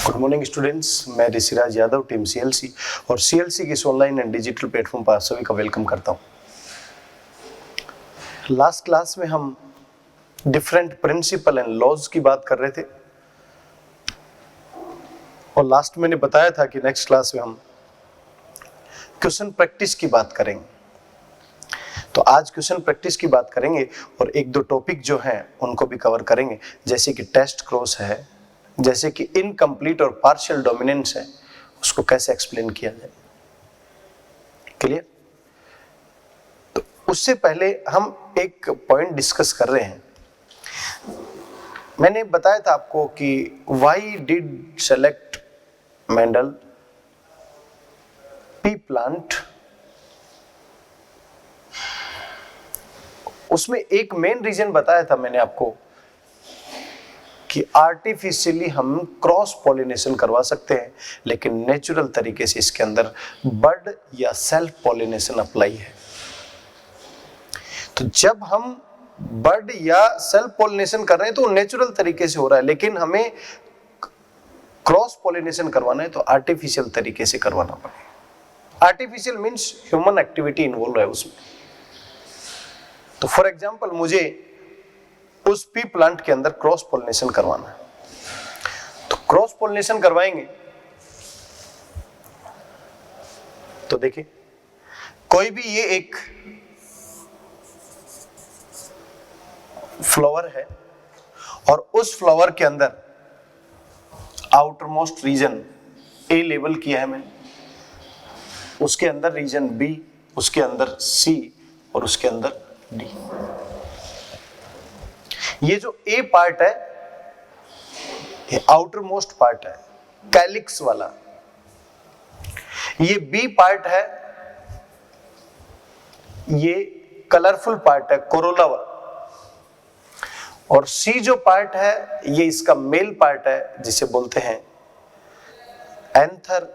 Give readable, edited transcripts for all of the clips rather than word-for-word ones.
Good morning students, मैं Rishiraj Yadav, team CLC और CLC की इस ऑनलाइन एंड डिजिटल प्लेटफॉर्म पर आप सभी का वेलकम करता हूं। लास्ट क्लास में हम डिफरेंट प्रिंसिपल एंड लॉज की बात कर रहे थे और लास्ट मैंने बताया था कि नेक्स्ट क्लास में हम क्वेश्चन प्रैक्टिस की बात करेंगे। तो आज क्वेश्चन प्रैक्टिस की बात करेंगे और एक दो टॉपिक जो हैं उनको भी कवर करेंगे, जैसे कि टेस्ट क्रॉस है, जैसे कि इनकम्प्लीट और पार्शियल डोमिनेंस है, उसको कैसे एक्सप्लेन किया जाए। क्लियर? तो उससे पहले हम एक पॉइंट डिस्कस कर रहे हैं। मैंने बताया था आपको कि why did select Mendel P plant. उसमें एक मेन रीजन बताया था मैंने आपको कि आर्टिफिशियली हम क्रॉस पॉलिनेशन करवा सकते हैं, लेकिन नेचुरल तरीके से इसके अंदर बर्ड या सेल्फ पॉलिनेशन अप्लाई है। तो जब हम बर्ड या सेल्फ पॉलिनेशन कर रहे हैं तो नेचुरल तरीके से हो रहा है, लेकिन हमें क्रॉस पॉलिनेशन करवाना है तो आर्टिफिशियल तरीके से करवाना पड़ेगा। Artificial means human activity involve है उसमें। तो फॉर एग्जांपल मुझे उस पी प्लांट के अंदर क्रॉस पॉलिनेशन करवाना है, तो क्रॉस पॉलिनेशन करवाएंगे तो देखिए कोई भी ये एक फ्लावर है और उस फ्लावर के अंदर outermost region A label किया है मैंने, उसके अंदर रीजन बी, उसके अंदर सी और उसके अंदर डी। ये जो ए पार्ट है ये आउटर मोस्ट पार्ट है, कैलिक्स वाला। ये बी पार्ट है, ये कलरफुल पार्ट है, कोरोला वाला। और सी जो पार्ट है ये इसका मेल पार्ट है, जिसे बोलते हैं एंथर।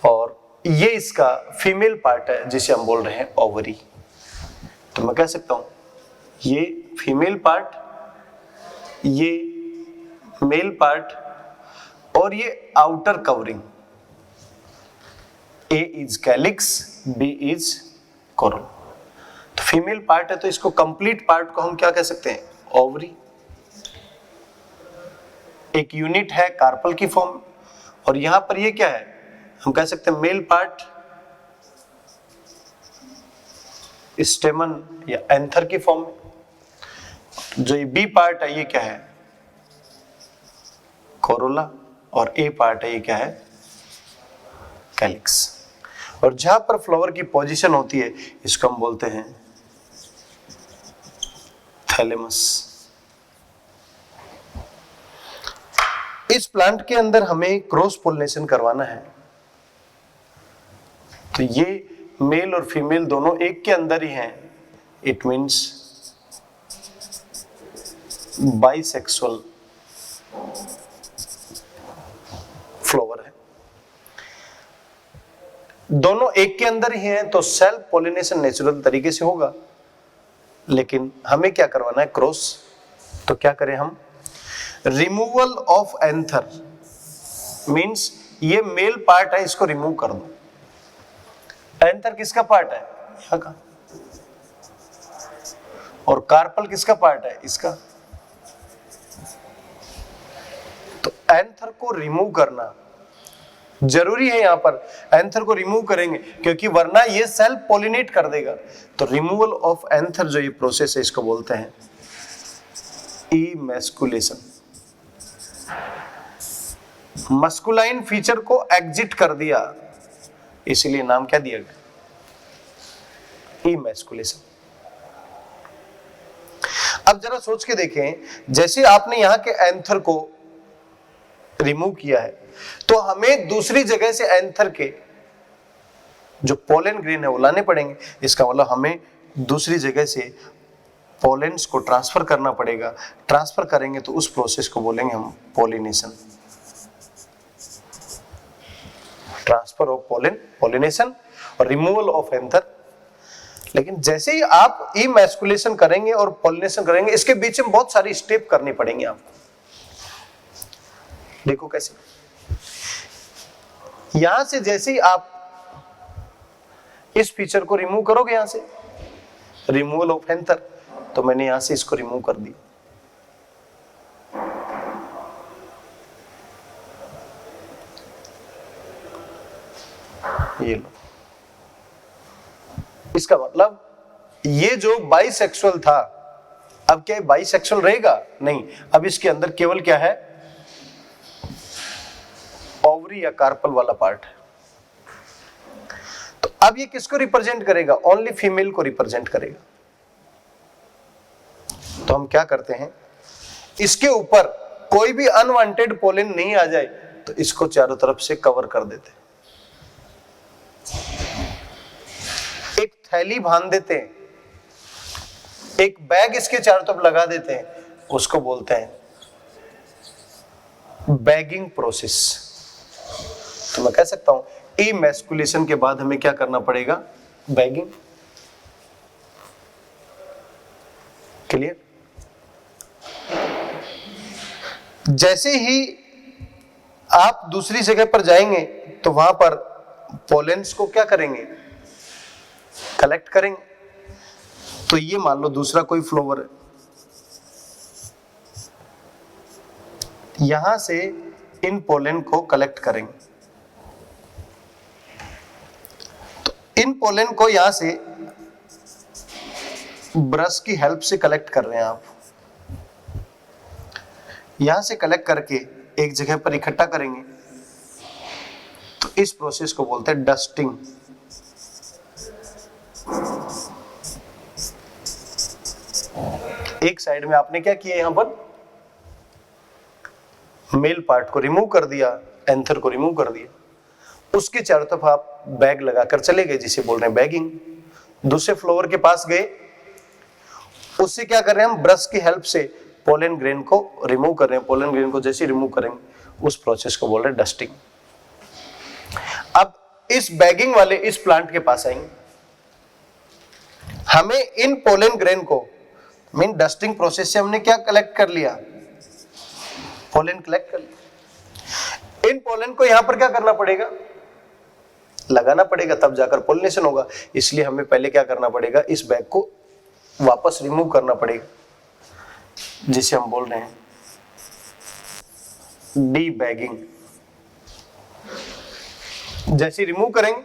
और ये इसका फीमेल पार्ट है, जिसे हम बोल रहे हैं ओवरी। तो मैं कह सकता हूं ये फीमेल पार्ट, ये मेल पार्ट और ये outer covering. A is calyx, B is corolla. तो फीमेल पार्ट है तो इसको कंप्लीट पार्ट को हम क्या कह सकते हैं? ओवरी। एक यूनिट है कार्पल की फॉर्म, और यहां पर ये क्या है? हम कह सकते हैं मेल पार्ट स्टेमन या एंथर की फॉर्म में। जो ये बी पार्ट है ये क्या है? कोरोला। और ए पार्ट है ये क्या है? कैलिक्स। और जहां पर फ्लावर की पोजीशन होती है इसको हम बोलते हैं थैलेमस। इस प्लांट के अंदर हमें क्रॉस पोलिनेशन करवाना है, तो ये मेल और फीमेल दोनों एक के अंदर ही हैं। इट मीन्स बाइसेक्सुअल फ्लावर है। दोनों एक के अंदर ही हैं तो सेल्फ पॉलिनेशन नेचुरल तरीके से होगा, लेकिन हमें क्या करवाना है? क्रॉस। तो क्या करें हम? रिमूवल ऑफ एंथर मींस ये मेल पार्ट है, इसको रिमूव कर दो। एंथर किसका पार्ट है? यहां का। और कार्पल किसका पार्ट है? इसका। तो एंथर को रिमूव करना जरूरी है। यहां पर एंथर को रिमूव करेंगे क्योंकि वरना ये सेल्फ पॉलिनेट कर देगा। तो रिमूवल ऑफ एंथर जो ये प्रोसेस है इसको बोलते हैं इमैस्कुलेशन। मस्कुलाइन फीचर को एग्जिट कर दिया, इसलिए नाम क्या दिया गया? इमैस्कुलेशन। अब जरा सोच के देखें, जैसे आपने यहां के एंथर को रिमूव किया है तो हमें दूसरी जगह से एंथर के जो पोलन ग्रेन है वो लाने पड़ेंगे। इसका मतलब हमें दूसरी जगह से पोलेन्स को ट्रांसफर करना पड़ेगा। ट्रांसफर करेंगे तो उस प्रोसेस को बोलेंगे हम pollination. Transfer of pollen, pollination, और रिमूवल ऑफ एंथर। लेकिन जैसे ही आप इमैस्कुलेशन करेंगे और पोलिनेशन करेंगे, इसके बीच में बहुत सारी स्टेप करनी पड़ेंगी आपको। देखो कैसे, यहां से जैसे ही आप इस फीचर को रिमूव करोगे, यहां से रिमूवल ऑफ एंथर, तो मैंने यहां से इसको रिमूव कर दिया। ये लो, इसका मतलब ये जो बाइसेक्सुअल था, अब क्या बाइसेक्सुअल रहेगा? नहीं, अब इसके अंदर केवल क्या है, ओवरी या कार्पल वाला पार्ट है। तो अब ये किसको रिप्रेजेंट करेगा? ओनली फीमेल को रिप्रेजेंट करेगा। तो हम क्या करते हैं, इसके ऊपर कोई भी अनवांटेड पोलन नहीं आ जाए तो इसको चारों तरफ से कवर कर देते हैं, एक थैली बांध देते हैं, एक बैग इसके चारों तरफ लगा देते हैं, उसको बोलते हैं बैगिंग प्रोसेस। तो मैं कह सकता हूं इमैस्कुलेशन के बाद हमें क्या करना पड़ेगा? बैगिंग। क्लियर? जैसे ही आप दूसरी जगह पर जाएंगे तो वहां पर पोलेंस को क्या करेंगे? कलेक्ट करेंगे। तो ये मान लो दूसरा कोई फ्लावर है, यहां से इन पोलन को कलेक्ट करेंगे। तो इन पोलन को यहां से ब्रश की हेल्प से कलेक्ट कर रहे हैं आप, यहां से कलेक्ट करके एक जगह पर इकट्ठा करेंगे। तो इस प्रोसेस को बोलते हैं डस्टिंग। एक साइड में आपने क्या किया, यहां पर मेल पार्ट को रिमूव कर दिया, एंथर को रिमूव कर दिया, उसके चारों तरफ आप बैग लगाकर चले गए, जिसे बोल रहे हैं बैगिंग। दूसरे फ्लावर के पास गए, उससे क्या कर रहे हैं हम? ब्रश की हेल्प से पोलन ग्रेन को रिमूव कर रहे हैं। पोलन ग्रेन को जैसे रिमूव करेंगे उस प्रोसेस को बोल रहे हैं डस्टिंग। अब इस बैगिंग वाले इस प्लांट के पास आएंगे, हमें इन पोलन ग्रेन को मीन डस्टिंग प्रोसेस से हमने क्या कलेक्ट कर लिया? पोलन कलेक्ट कर लिया। इन पोलन को यहां पर क्या करना पड़ेगा? लगाना पड़ेगा, तब जाकर पोलिनेशन होगा। इसलिए हमें पहले क्या करना पड़ेगा? इस बैग को वापस रिमूव करना पड़ेगा, जिसे हम बोल रहे हैं डी बैगिंग। जैसे रिमूव करेंगे,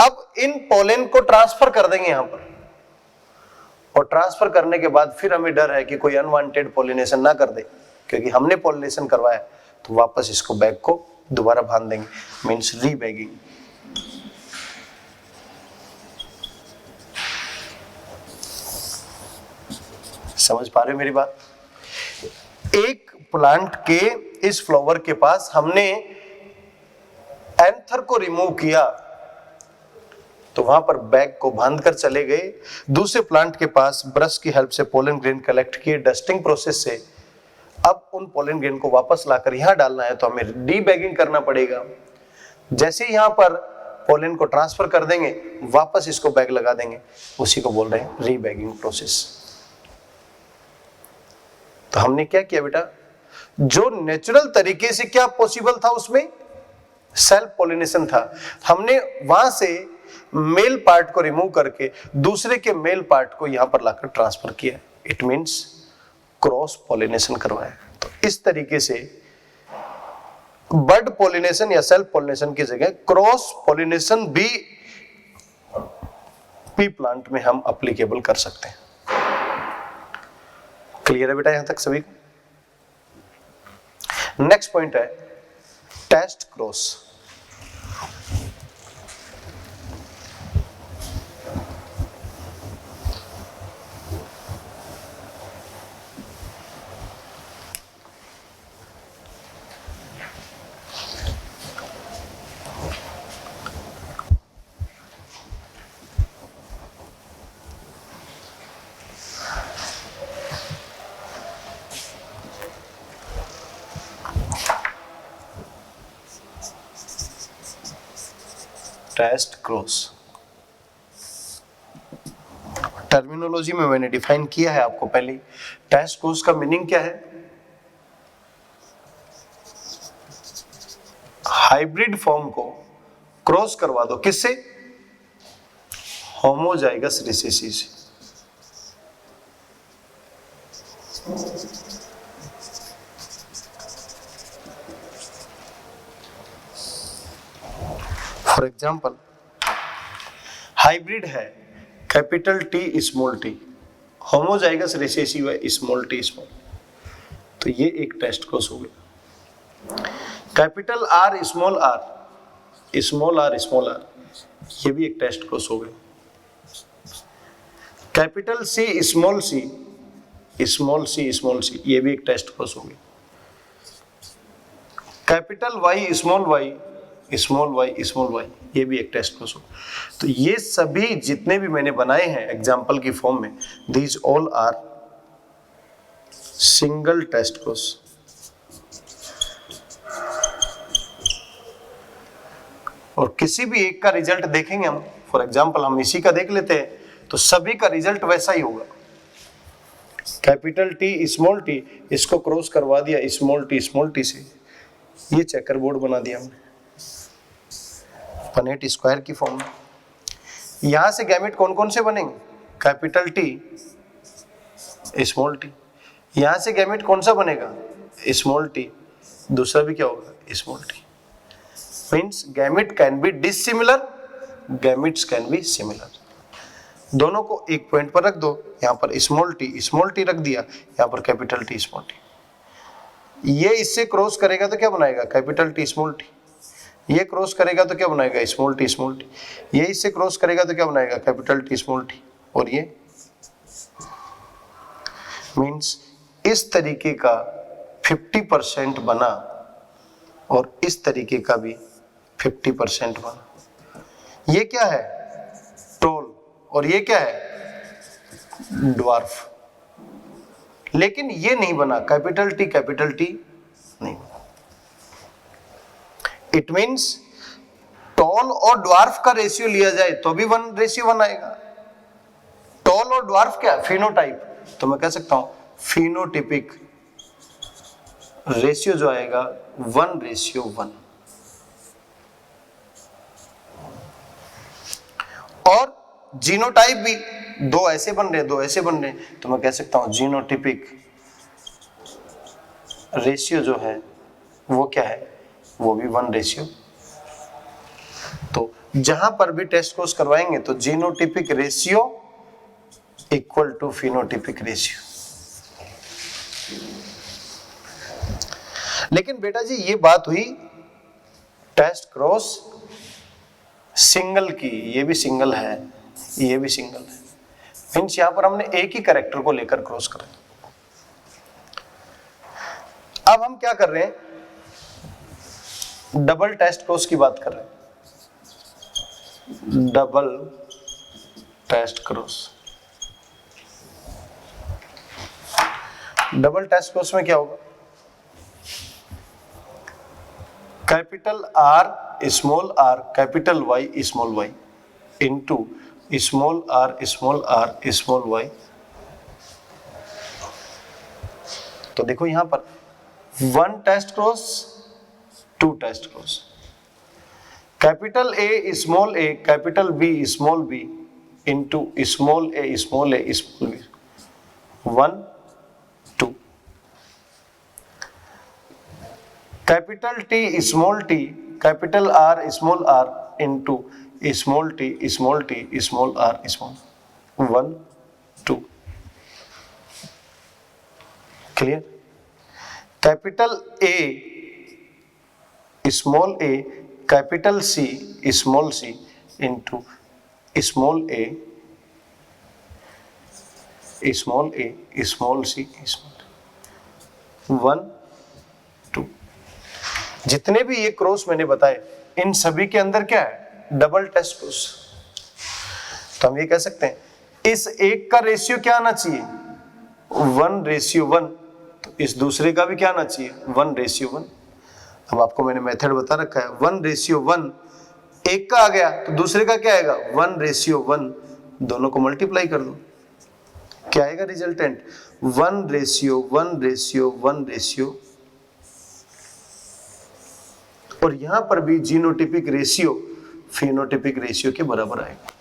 अब इन पोलन को ट्रांसफर कर देंगे यहां पर, और ट्रांसफर करने के बाद फिर हमें डर है कि कोई अनवांटेड पोलिनेशन ना कर दे, क्योंकि हमने पोलिनेशन करवाया। तो वापस इसको बैग को दोबारा बांध देंगे, मींस रीबैगिंग। समझ पा रहे हो मेरी बात? एक प्लांट के इस फ्लावर के पास हमने एंथर को रिमूव किया, तो वहां पर बैग को बांध कर चले गए। दूसरे प्लांट के पास ब्रश की हेल्प से पोलन ग्रेन कलेक्ट किए डस्टिंग प्रोसेस से। अब उन पोलन ग्रेन को वापस लाकर यहां डालना है, तो हमें डी बैगिंग करना पड़ेगा। जैसे यहां पर पोलन को ट्रांसफर कर देंगे, वापस इसको बैग लगा देंगे, उसी को बोल रहे हैं रीबैगिंग प्रोसेस। तो हमने क्या किया बेटा? जो नेचुरल तरीके से क्या पॉसिबल था, उसमें सेल्फ पोलिनेशन था, हमने वहां से मेल पार्ट को रिमूव करके दूसरे के मेल पार्ट को यहां पर लाकर ट्रांसफर किया। इट मींस क्रॉस पोलिनेशन करवाया। तो इस तरीके से बर्ड पोलिनेशन या सेल्फ पोलिनेशन की जगह क्रॉस पोलिनेशन भी पी प्लांट में हम एप्लीकेबल कर सकते हैं। क्लियर है बेटा यहां तक सभी को? नेक्स्ट पॉइंट है test cross. Test cross terminology में मैंने डिफाइन किया है आपको पहले। टेस्ट क्रॉस का मीनिंग क्या है? हाइब्रिड फॉर्म को क्रॉस करवा दो, किससे? होमोजाइगस रिसेसिव से। फॉर एग्जाम्पल, हाइब्रिड है capital T small T, homozygous recessive है स्मॉल टी स्मॉल, तो ये एक टेस्ट क्रॉस हो गया। Capital R small R, small R small R, ये भी एक टेस्ट क्रॉस हो गया। Capital C small C, small C small C, ये भी एक टेस्ट क्रॉस हो गया। Capital Y small Y, small Y small Y, ये भी एक टेस्ट क्रॉस हो गया। तो ये सभी जितने भी मैंने बनाए हैं एग्जाम्पल की फॉर्म में, these all are single test cross. और किसी भी एक का रिजल्ट देखेंगे हम, फॉर एग्जाम्पल हम इसी का देख लेते हैं, तो सभी का रिजल्ट वैसा ही होगा। कैपिटल टी स्मॉल टी, इसको क्रॉस करवा दिया स्मॉल टी से, ये चेकर बोर्ड बना दिया हमने 1/8 स्क्वायर की फॉर्म में। यहां से गैमेट कौन कौन से बनेंगे? Capital T small T. यहां से गैमेट कौन सा बनेगा? स्मॉल टी, दूसरा भी क्या होगा? Small T. Means gamete can be dissimilar, gametes can be similar. दोनों को एक पॉइंट पर रख दो, यहाँ पर स्मॉल टी रख दिया, यहाँ पर कैपिटल टी स्मॉल टी। ये इससे क्रॉस करेगा तो क्या बनाएगा? Capital T small T. ये क्रॉस करेगा तो क्या बनाएगा? Small T small T. ये इससे क्रॉस करेगा तो क्या बनाएगा? Capital T small T. और ये मीन्स इस तरीके का 50% बना और इस तरीके का भी 50% बना। ये क्या है? टॉल, और ये क्या है? ड्वार्फ। लेकिन ये नहीं बना, कैपिटल टी नहीं बना। इट मीन्स टॉल और ड्वार्फ का रेशियो लिया जाए तो भी 1:1 आएगा। टॉल और ड्वार्फ क्या? फिनोटाइप, तो मैं कह सकता हूं फिनोटिपिक रेशियो जो आएगा 1:1। और जीनोटाइप भी, दो ऐसे बन रहे, दो ऐसे बन रहे, तो मैं कह सकता हूं जीनोटिपिक रेशियो जो है वो क्या है? वो भी 1:। तो जहां पर भी टेस्ट क्रॉस करवाएंगे तो genotypic ratio equal to phenotypic ratio. लेकिन बेटा जी ये बात हुई टेस्ट क्रॉस सिंगल की, ये भी सिंगल है, ये भी सिंगल है। मीन्स यहां पर हमने एक ही कैरेक्टर को लेकर क्रॉस करें। अब हम क्या कर रहे हैं? डबल टेस्ट क्रॉस की बात कर रहे हैं। Double test cross. Double test cross में क्या होगा? Capital R capital Y small Y into small R small Y. तो देखो यहां पर 1 test cross, 2 test cross. Capital A capital B small B into small A B. 1 2। Capital T capital R into small R 1 2। Clear? Capital A capital C into small C 1 2। जितने भी ये cross मैंने बताए इन सभी के अंदर क्या है? Double test cross. तो हम ये कह सकते हैं इस एक का रेशियो क्या आना चाहिए? 1:1। तो इस दूसरे का भी क्या आना चाहिए? 1:1। अब आपको मैंने मेथड बता रखा है, 1:1 एक का आ गया तो दूसरे का क्या आएगा? 1:1। दोनों को मल्टीप्लाई कर दो, क्या आएगा रिजल्टेंट? 1:1 और यहां पर भी जीनोटिपिक रेशियो फिनोटिपिक रेशियो के बराबर आएगा।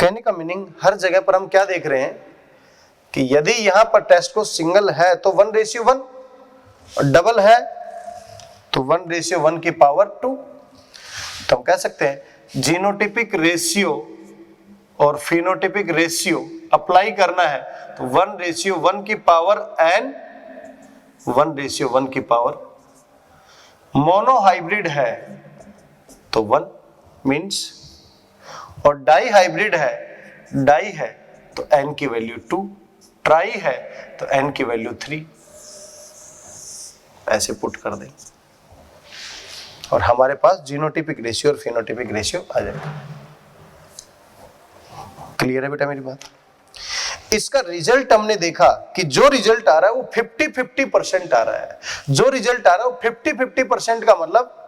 कहने का मीनिंग हर जगह पर हम क्या देख रहे हैं कि यदि यहां पर टेस्ट को सिंगल है तो 1:1 और डबल है तो 1:1 की पावर 2। तो हम कह सकते हैं जीनोटिपिक रेशियो और फिनोटिपिक रेशियो अप्लाई करना है तो 1:1 की पावर n 1:1 की पावर, मोनोहाइब्रिड है तो 1 मींस, और डाई हाइब्रिड है, डाई है तो n की वैल्यू 2, ट्राई है तो n की वैल्यू 3, ऐसे पुट कर दें और हमारे पास जीनोटिपिक रेशियो और फिनोटिपिक रेशियो आ जाएगा। क्लियर है बेटा मेरी बात? इसका रिजल्ट हमने देखा कि जो रिजल्ट आ रहा है वो 50-50% आ रहा है। जो रिजल्ट आ रहा है वो 50-50% का मतलब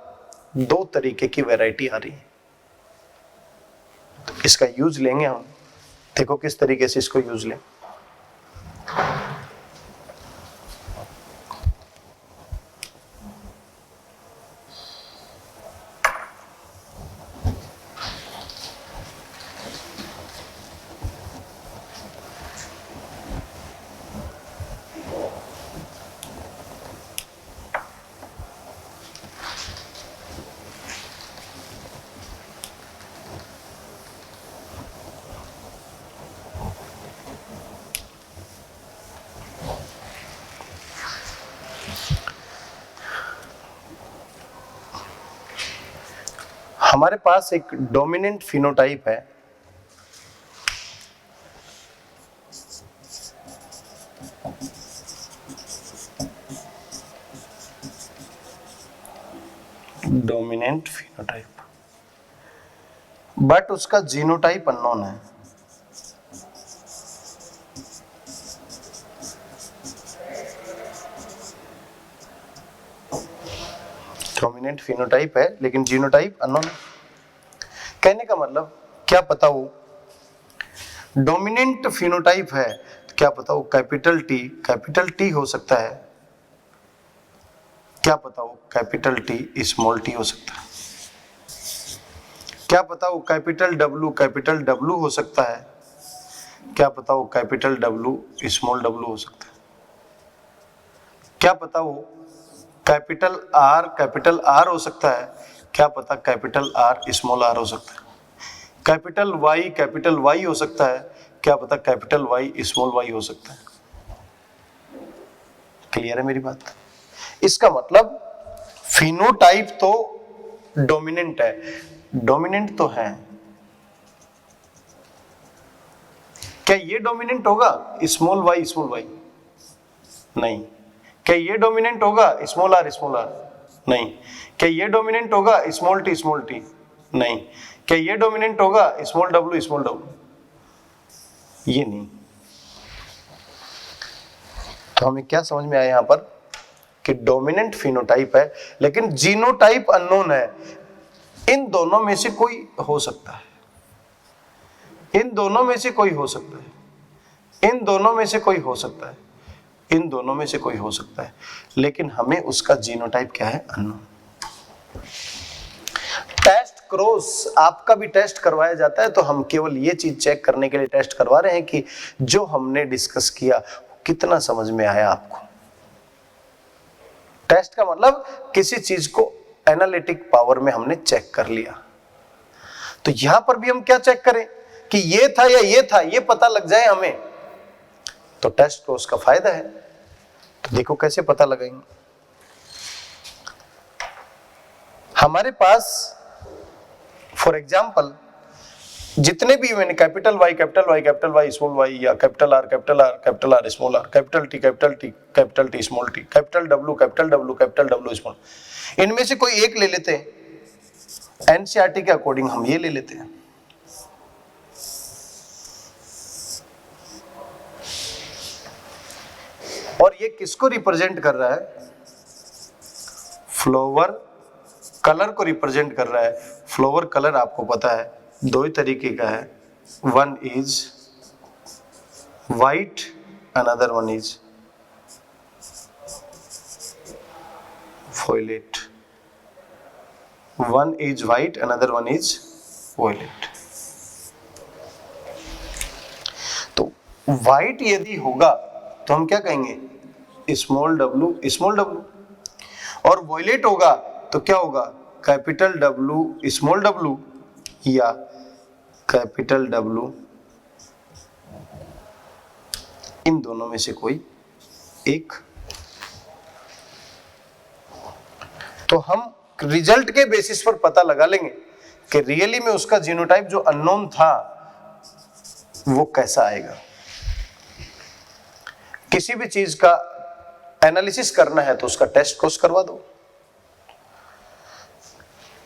2 तरीके की वैरायटी आ रही है। तो इसका यूज लेंगे हम, देखो किस तरीके से इसको यूज लें। हमारे पास एक डोमिनेंट फिनोटाइप है, डोमिनेंट फिनोटाइप, बट उसका जीनोटाइप अननोन है। डोमिनेंट फिनोटाइप है लेकिन जीनोटाइप अननोन है। कहने का मतलब क्या पता वो डोमिनेंट फिनोटाइप है, क्या पता वो कैपिटल टी हो सकता है, क्या पता वो कैपिटल टी स्मॉल टी हो सकता है, क्या पता वो कैपिटल डब्लू हो सकता है, क्या पता वो कैपिटल डब्लू स्मॉल डब्लू हो सकता है, क्या पता वो कैपिटल आर हो सकता है, क्या पता कैपिटल आर स्मॉल आर हो सकता है, कैपिटल वाई हो सकता है, क्या पता कैपिटल वाई स्मॉल वाई हो सकता है। क्लियर है मेरी बात? इसका मतलब फिनोटाइप तो डोमिनेंट है, डोमिनेंट तो है। क्या ये डोमिनेंट होगा स्मॉल वाई? नहीं। क्या ये डोमिनेंट होगा स्मॉल आर? नहीं। क्या ये डोमिनेंट होगा स्मॉल टी? नहीं। क्या ये डोमिनेंट होगा स्मॉल डब्ल्यू? ये नहीं। तो हमें क्या समझ में आया यहां पर कि डोमिनेंट फिनोटाइप है लेकिन जीनोटाइप अननोन है। इन दोनों में से कोई हो सकता है, इन दोनों में से कोई हो सकता है, इन दोनों में से कोई हो सकता है, इन दोनों में से कोई हो सकता है, लेकिन हमें उसका जीनोटाइप क्या है? अननोन। टेस्ट क्रॉस आपका भी टेस्ट करवाया जाता है तो हम केवल ये चीज चेक करने के लिए टेस्ट करवा रहे हैं कि जो हमने डिस्कस किया कितना समझ में आया आपको। टेस्ट का मतलब किसी चीज को एनालिटिक पावर में हमने चेक कर लिया। तो यहां पर भी हम क्या चेक करें कि ये था या ये था, ये पता लग जाए हमें, तो टेस्ट क्रॉस का फायदा है। तो देखो कैसे पता लगाएंगे। हमारे पास फॉर एग्जाम्पल जितने भी मैंने कैपिटल वाई स्मॉल वाई या capital R small R, capital T small T, capital W small, इनमें से कोई एक ले लेते हैं। एनसीईआरटी के अकॉर्डिंग हम ये ले लेते हैं। और ये किसको रिप्रेजेंट कर रहा है? फ्लावर कलर को रिप्रेजेंट कर रहा है। फ्लावर कलर आपको पता है दो ही तरीके का है, one is white, another one is violet. one is white, another one is violet. तो white यदि होगा तो हम क्या कहेंगे स्मॉल w स्मॉल w, और violet होगा तो क्या होगा कैपिटल W स्मॉल w या कैपिटल W, इन दोनों में से कोई एक। तो हम रिजल्ट के बेसिस पर पता लगा लेंगे कि रियली में उसका जीनोटाइप जो अननोन था वो कैसा आएगा। किसी भी चीज का एनालिसिस करना है तो उसका टेस्ट कोर्स करवा दो।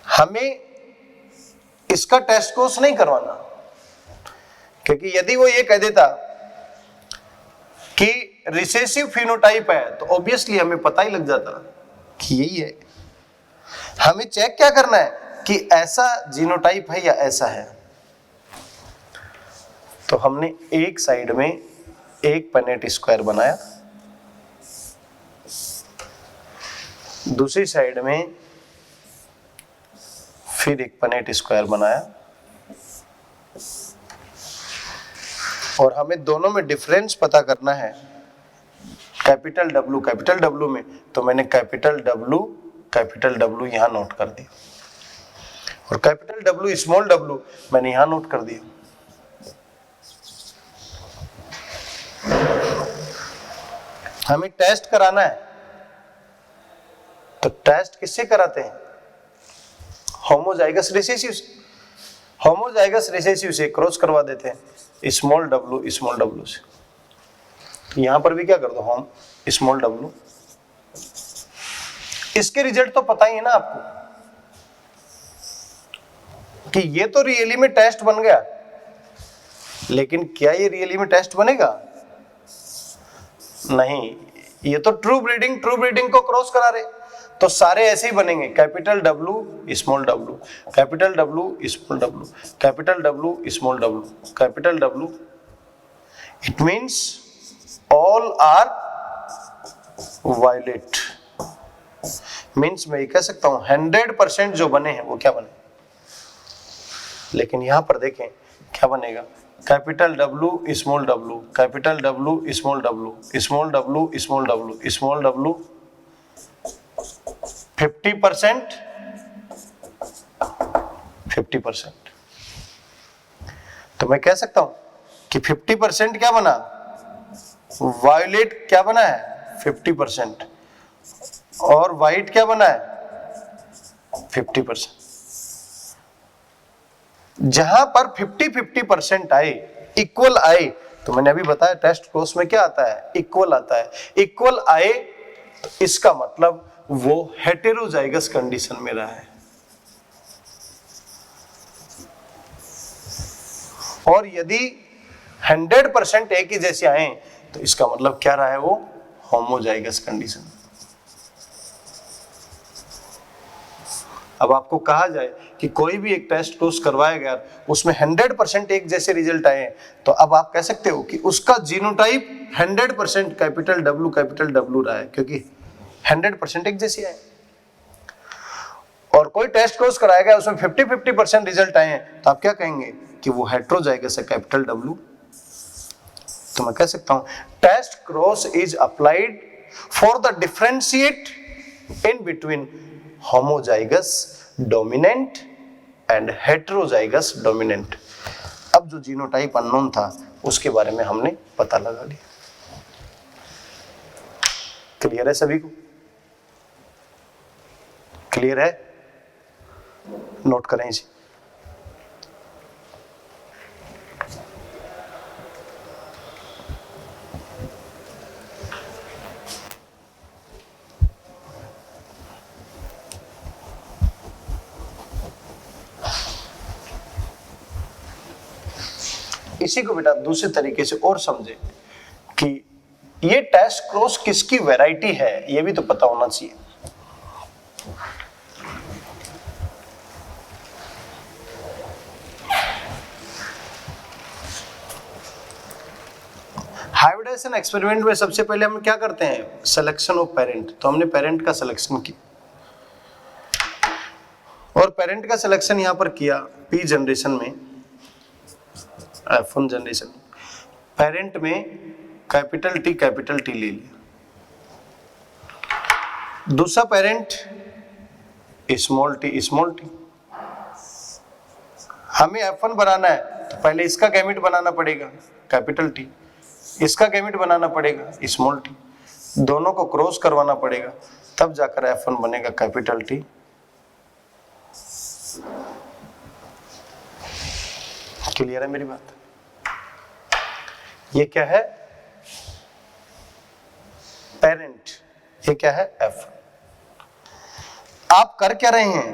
हमें इसका टेस्ट कोर्स नहीं करवाना, क्योंकि यदि वो ये कह देता कि रिसेसिव फिनोटाइप है तो ऑब्वियसली हमें पता ही लग जाता कि यही है। हमें चेक क्या करना है कि ऐसा जीनोटाइप है या ऐसा है। तो हमने एक साइड में एक पनेट स्क्वायर बनाया, दूसरी साइड में फिर एक पनेट स्क्वायर बनाया, और हमें दोनों में डिफरेंस पता करना है कैपिटल W में। तो मैंने कैपिटल W यहां नोट कर दिया, और कैपिटल W स्मॉल w मैंने यहां नोट कर दिया। हमें टेस्ट कराना है, तो टेस्ट किससे कराते हैं? होमोजाइगस रिसेसिव से। होमोजाइगस रिसेसिव से क्रॉस करवा देते हैं स्मॉल w से। तो यहां पर भी क्या कर दो होम स्मॉल w। इसके रिजल्ट तो पता ही है ना आपको कि ये तो रियली में टेस्ट बन गया, लेकिन क्या ये रियली में टेस्ट बनेगा? नहीं, ये तो ट्रू ब्रीडिंग को क्रॉस करा रहे, तो सारे ऐसे ही बनेंगे capital W small w, capital W small w, capital W small w, capital W। It means all are violet. Means मैं ये कह सकता हूं 100% जो बने हैं वो क्या बने। लेकिन यहां पर देखें क्या बनेगा, capital W small w, capital W small w, small w small w, small w 50%। तो मैं कह सकता हूं कि 50% क्या बना, वायलेट क्या बना है 50%, और वाइट क्या बना है 50%। जहां पर 50% आए, इक्वल आए, तो मैंने अभी बताया टेस्ट कोर्स में क्या आता है, इक्वल आता है। इक्वल आए तो इसका मतलब वो हेटेरोजाइगस कंडीशन में रहा है, और यदि 100% एक ही जैसे आए तो इसका मतलब क्या रहा है, वो होमोजाइगस कंडीशन। अब आपको कहा जाए कि कोई भी एक टेस्ट कोर्स करवाया गया, उसमें 100% एक जैसे रिजल्ट आए, तो अब आप कह सकते हो कि उसका जीनोटाइप 100% कैपिटल W रहा है, क्योंकि 100% एक जैसे आए। और कोई टेस्ट कोर्स कराया गया, उसमें 50% रिजल्ट आए हैं, तो आप क्या कहेंगे कि वो हेटेरोजाइगस है कैपिटल W। तो मैं कह सकता हूं test cross is applied for the differentiate in between homozygous dominant and heterozygous dominant. अब जो जीनोटाइप अननोन था उसके बारे में हमने पता लगा लिया। क्लियर है सभी को? क्लियर है? नोट करें इसे। इसी को बेटा दूसरे तरीके से और समझे कि ये टेस्ट क्रॉस किसकी वैरायटी है, ये भी तो पता होना चाहिए। हाइब्रिडाइजेशन एक्सपेरिमेंट में सबसे पहले हम क्या करते हैं, सिलेक्शन ऑफ पेरेंट। तो हमने पेरेंट का सिलेक्शन किया, और पेरेंट का सिलेक्शन यहां पर किया P जनरेशन में, F1 जनरेशन, पेरेंट में कैपिटल T ले लिया। दूसरा पेरेंट स्मॉल t, हमें F1 बनाना है तो पहले इसका गैमेट बनाना पड़ेगा कैपिटल T, इसका गैमेट बनाना पड़ेगा स्मॉल t, दोनों को क्रॉस करवाना पड़ेगा, तब जाकर F1 बनेगा कैपिटल T। क्लियर है मेरी बात? ये क्या है? पेरेंट। ये क्या है? F। आप कर क्या रहे हैं?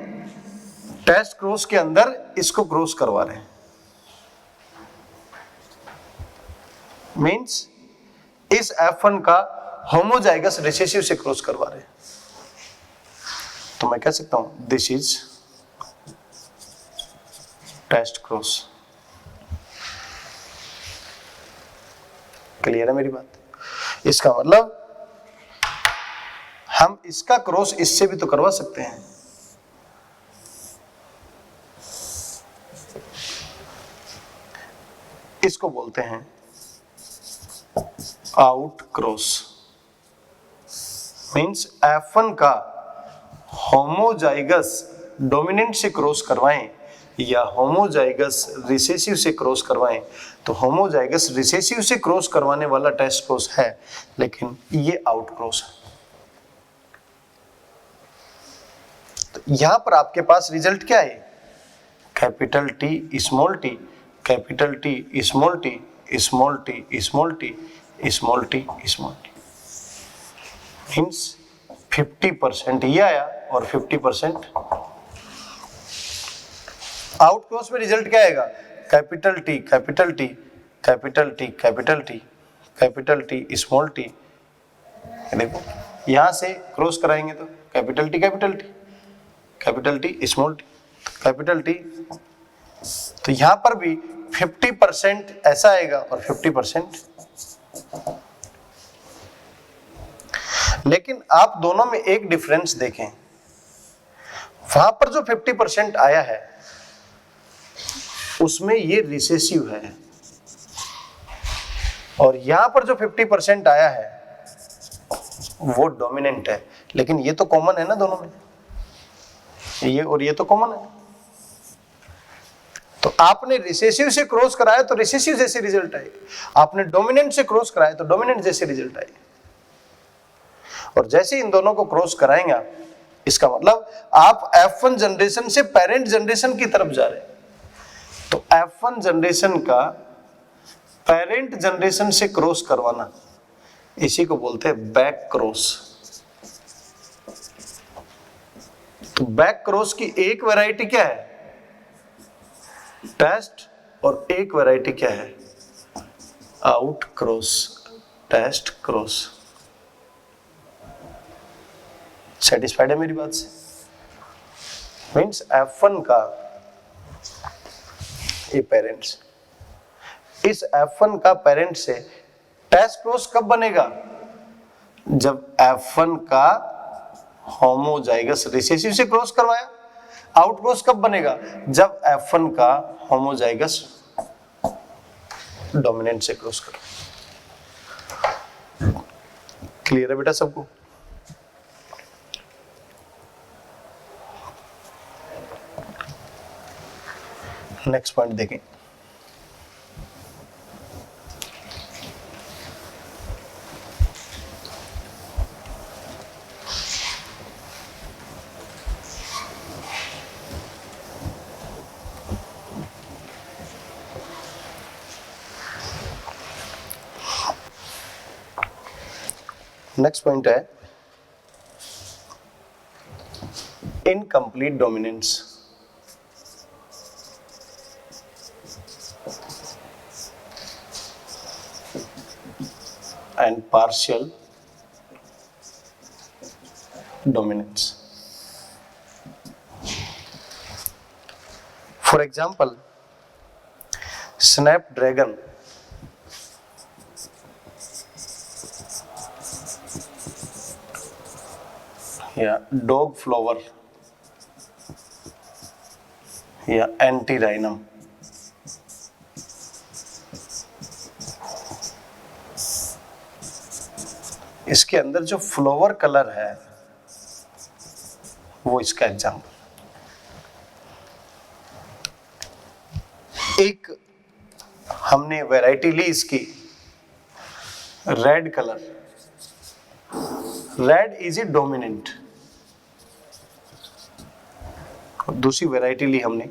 टेस्ट क्रॉस के अंदर इसको क्रॉस करवा रहे हैं, मींस इस F1 का होमोजाइगस रिसेसिव से क्रॉस करवा रहे हैं। तो मैं कह सकता हूं this is test cross. Clear है मेरी बात? इसका मतलब हम इसका क्रॉस इससे भी तो करवा सकते हैं। इसको बोलते हैं आउट क्रॉस, मींस F1 का होमोजाइगस डोमिनेंट से क्रॉस करवाएं या होमोजाइगस रिसेसिव से क्रॉस करवाएं, तो होमोजाइगस रिसेसिव से क्रॉस करवाने वाला टेस्ट क्रॉस है, लेकिन ये आउट क्रॉस है। तो यहां पर आपके पास रिजल्ट क्या है? Capital T small t, capital T small t, small t small t, small t small t, means 50% ये आया और 50% आउट क्रॉस में रिजल्ट क्या आएगा? Capital T capital T capital T capital T capital T small t। देखो यहां से cross कराएंगे तो capital T capital T capital T small t capital T, तो यहां पर भी 50% ऐसा आएगा और 50%। लेकिन आप दोनों में एक डिफरेंस देखें, वहां पर जो 50% आया है उसमें ये रिसेसिव है, और यहां पर जो 50% आया है वो डोमिनेंट है। लेकिन ये तो कॉमन है ना दोनों में, ये और ये तो कॉमन है। तो आपने रिसेसिव से क्रॉस कराया तो रिसेसिव जैसे रिजल्ट आए, आपने डोमिनेंट से क्रॉस कराया तो डोमिनेंट जैसे रिजल्ट आए। और जैसे इन दोनों को क्रॉस कराएंगे, इसका मतलब आप F1 जनरेशन से पेरेंट जनरेशन की तरफ जा रहे हैं। तो F1 जनरेशन का पेरेंट जनरेशन से क्रॉस करवाना, इसी को बोलते हैं बैक क्रॉस। तो बैक क्रॉस की एक वैरायटी क्या है? टेस्ट, और एक वैरायटी क्या है? Out cross, test cross. Satisfied है मेरी बात से? मींस F1 का ये पेरेंट्स, इस F1 का पेरेंट से टेस्ट क्रॉस कब बनेगा? जब F1 का होमोजाइगस रिसेसिव से क्रॉस करवाया। आउट क्रॉस कब बनेगा? जब F1 का होमोजाइगस डोमिनेंट से क्रॉस करो। क्लियर है बेटा सबको? नेक्स्ट पॉइंट देखें। नेक्स्ट पॉइंट है incomplete dominance. And partial dominance. For example, Snapdragon या डॉग फ्लावर या एंटीराइनम। इसके अंदर जो फ्लावर कलर है वो इसका एग्जाम्पल। एक हमने वैरायटी ली इसकी red colour, red is a dominant. और दूसरी वैरायटी ली हमने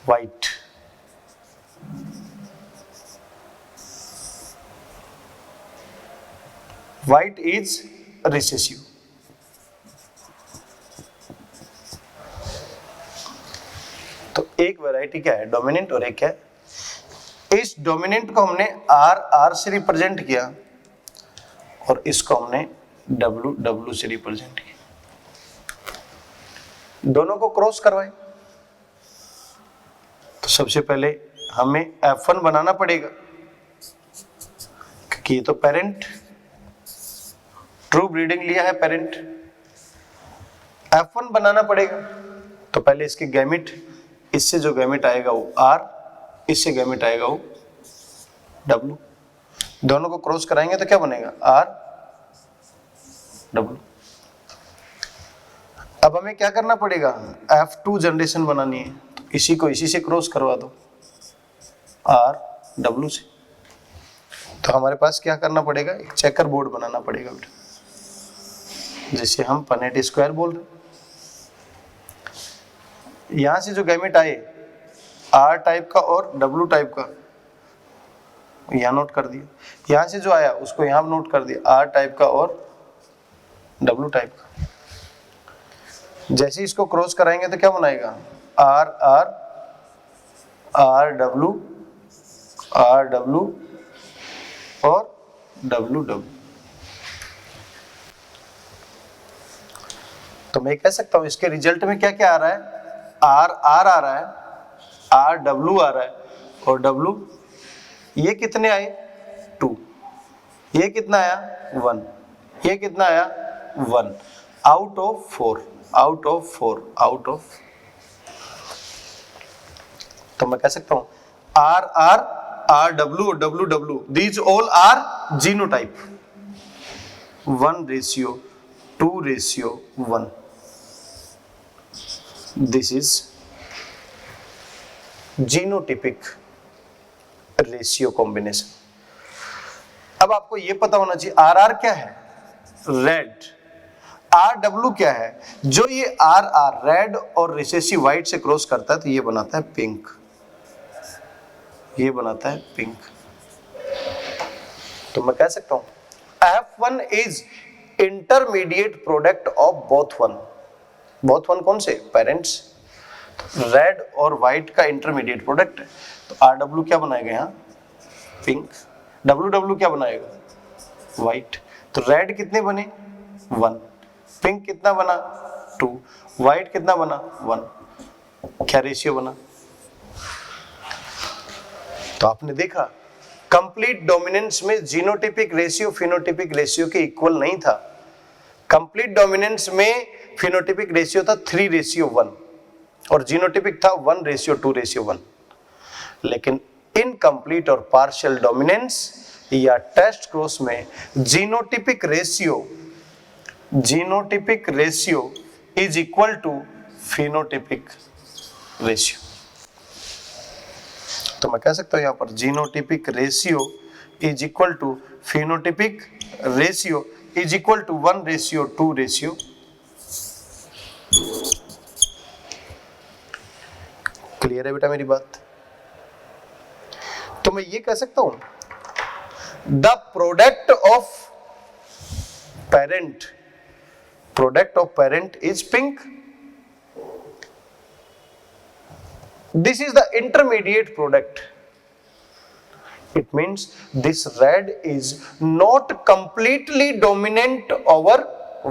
वाइट, वाइट इज रिसेसिव। तो एक वैरायटी क्या है डोमिनेंट और एक है, इस डोमिनेंट को हमने आर से रिप्रेजेंट किया और इसको हमने डब्ल्यू से रिप्रेजेंट किया। दोनों को क्रॉस करवाए तो सबसे पहले हमें F1 बनाना पड़ेगा क्योंकि ये तो पेरेंट, ट्रू ब्रीडिंग लिया है पेरेंट। F1 बनाना पड़ेगा तो पहले इसके गैमिट, इससे जो गैमिट आएगा वो R, इससे गैमिट आएगा वो W। दोनों को क्रॉस कराएंगे तो क्या बनेगा R W। अब हमें क्या करना पड़ेगा, F2 जनरेशन बनानी है तो इसी को इसी से क्रॉस करवा दो R W से। तो हमारे पास क्या करना पड़ेगा, एक चेकर बोर्ड बनाना पड़ेगा बेटा, जिसे हम पनेट स्क्वायर बोल रहे हैं। यहां से जो गैमेट आए R टाइप का और W टाइप का, यहां नोट कर दिया। यहां से जो आया उसको यहां नोट कर दिया, R टाइप का और W टाइप का। जैसे ही इसको क्रॉस कराएंगे तो क्या बनाएगा R R R W R W और W W। तो मैं कह सकता हूं इसके रिजल्ट में क्या क्या आ रहा है, R R आ रहा है, R W आ रहा है और W। ये कितने आए 2, ये कितना आया 1, ये कितना आया 1 out of 4, out of 4, out of. तो मैं कह सकता हूं R R R W और W W, these all are genotype, 1:2:1। This is genotypic ratio combination. अब आपको यह पता होना चाहिए आर आर क्या है, रेड, आर डब्ल्यू क्या है। जो ये आर आर रेड और रिसेसिव व्हाइट से क्रॉस करता है तो ये बनाता है पिंक, ये बनाता है पिंक। तो मैं कह सकता हूं F1 is intermediate product of both one. Both one कौन से, पेरेंट्स, रेड और व्हाइट का इंटरमीडिएट प्रोडक्ट है। तो आर डब्ल्यू क्या बनाएगा यहां पिंक, डब्ल्यू डब्ल्यू क्या बनाएगा व्हाइट। तो रेड कितने बने 1, पिंक कितना बना 2, व्हाइट कितना बना 1। क्या रेशियो बना। तो आपने देखा कंप्लीट डोमिनेंस में जीनोटिपिक रेशियो फिनोटिपिक रेशियो के इक्वल नहीं था। कंप्लीट डोमिनेंस में फिनोटिपिक रेशियो था 3:1 और जीनोटिपिक था 1:2:1। लेकिन इनकम्प्लीट और पार्शियल डोमिनेंस या टेस्ट क्रॉस में genotypic ratio is equal to phenotypic ratio. तो मैं कह सकता हूं यहां पर genotypic ratio is equal to phenotypic ratio is equal to 1:2:। Clear है बेटा मेरी बात। तो मैं ये कह सकता हूं the product of parent is pink. This is the intermediate product. It means this red is not completely dominant over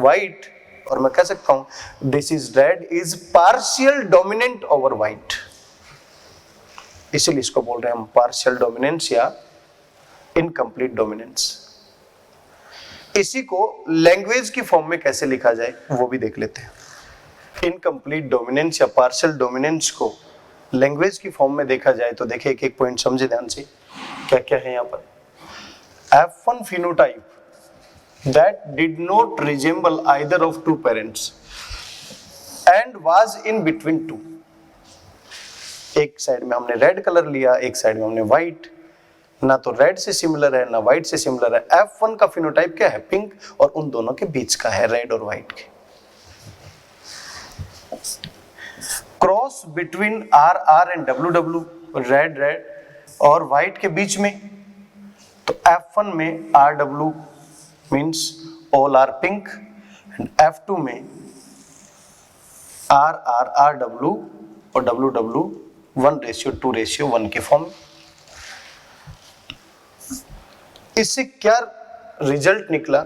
white, और मैं कह सकता हूं this is red is partial dominant over white। इसीलिए इसको बोल रहे हैं हम partial dominance या incomplete dominance। इसी को लैंग्वेज की फॉर्म में कैसे लिखा जाए वो भी देख लेते हैं। इनकम्प्लीट डोमिनेंस या पार्शियल डोमिनेंस को लैंग्वेज की फॉर्म में देखा जाए तो देखिए एक एक पॉइंट समझे ध्यान से क्या क्या है यहाँ पर। F1 phenotype that did not resemble either of two parents and was in between two। एक साइड में हमने रेड कलर लिया, एक साइड में हमने व्हाइट, ना तो रेड से सिमिलर है ना व्हाइट से सिमिलर है। F1 का फिनोटाइप क्या है? पिंक, और उन दोनों के बीच का है, रेड और व्हाइट के। Cross between RR and WW, red red और व्हाइट के बीच में, तो F1 में RW means all are pink and F2 में RR RW और WW 1:2:1 के फॉर्म में। इससे क्या रिजल्ट निकला?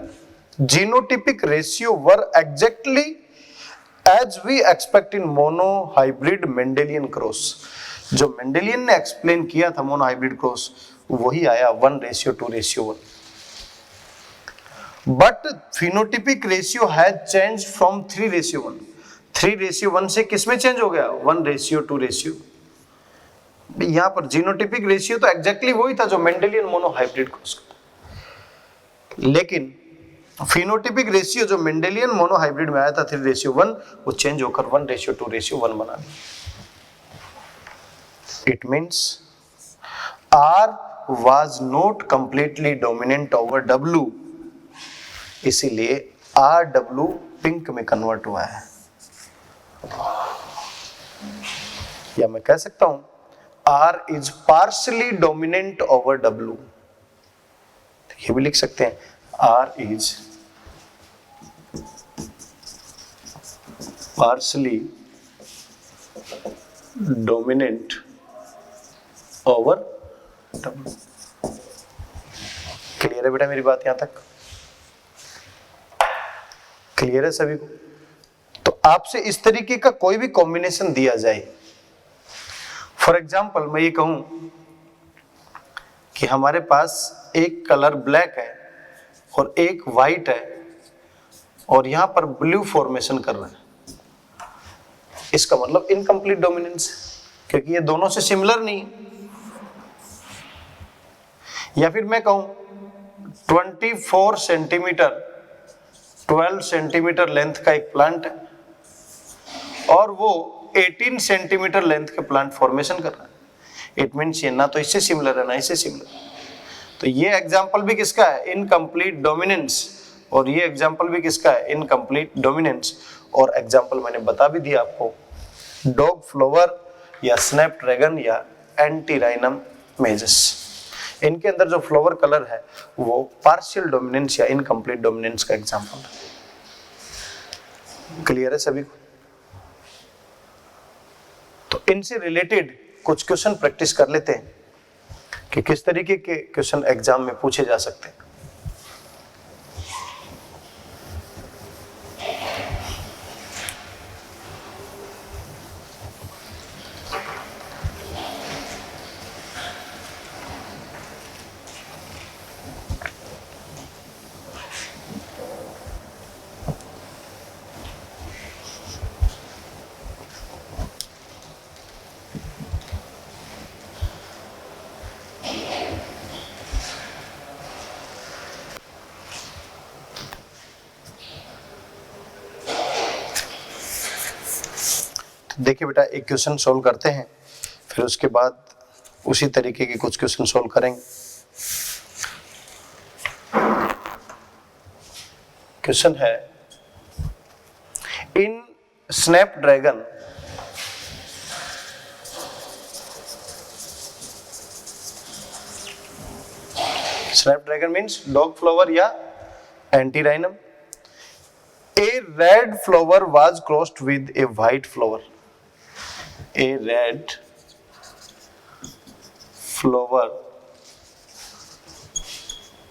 Genotypic ratio were exactly as we expect in mono hybrid Mendelian cross. जो मेंडेलियन ने एक्सप्लेन किया था मोनो हाइब्रिड क्रॉस, वही आया 1:2:1। But phenotypic ratio has change from 3:1। 3:1 से किसमें चेंज हो गया? 1:2। यहां पर जीनोटिपिक रेशियो तो एग्जैक्टली वही था जो मेंडेलियन मोनो हाइब्रिड क्रॉस का, लेकिन फिनोटिपिक रेशियो जो मेंडेलियन मोनो हाइब्रिड में आया था 3:1, वो चेंज होकर 1:2:1 बना दिया। It means R was not completely dominant over W, इसीलिए RW पिंक में कन्वर्ट हुआ है। या मैं कह सकता हूं R is partially dominant over W, ये भी लिख सकते हैं R is partially dominant over W। Clear है बेटा मेरी बात यहां तक? क्लियर है सभी को? तो आपसे इस तरीके का कोई भी कॉम्बिनेशन दिया जाए, फॉर एग्जाम्पल मैं ये कहूं कि हमारे पास एक कलर ब्लैक है और एक व्हाइट है और यहां पर ब्लू फॉर्मेशन कर रहा है, इसका मतलब इनकम्प्लीट डोमिनेंस, क्योंकि ये दोनों से सिमिलर नहीं है। या फिर मैं कहूं 24 सेंटीमीटर 12 सेंटीमीटर लेंथ का एक प्लांट है और वो 18 सेंटीमीटर लेंथ के प्लांट फॉर्मेशन कर रहा है। इट मीन्स ये ना तो इससे सिमिलर है ना इससे सिमिलर। तो ये एग्जांपल भी किसका है? Incomplete dominance. और ये एग्जांपल भी किसका है? Incomplete dominance. और एग्जांपल मैंने बता भी दिया आपको, डॉग फ्लावर या स्नैपड्रैगन या एंटीराइनम मेजस, इनके अंदर जो फ्लावर कलर है वो पार्शियल डोमिनेंस या इनकम्प्लीट डोमिनेंस का एग्जांपल है। क्लियर है सभी को? तो इनसे रिलेटेड कुछ क्वेश्चन प्रैक्टिस कर लेते हैं कि किस तरीके के क्वेश्चन एग्जाम में पूछे जा सकते हैं। देखिए बेटा एक क्वेश्चन सॉल्व करते हैं, फिर उसके बाद उसी तरीके के कुछ क्वेश्चन सॉल्व करेंगे। क्वेश्चन है, in snapdragon snapdragon means dog flower या antirrhinum, a red flower was crossed with a white flower। A red flower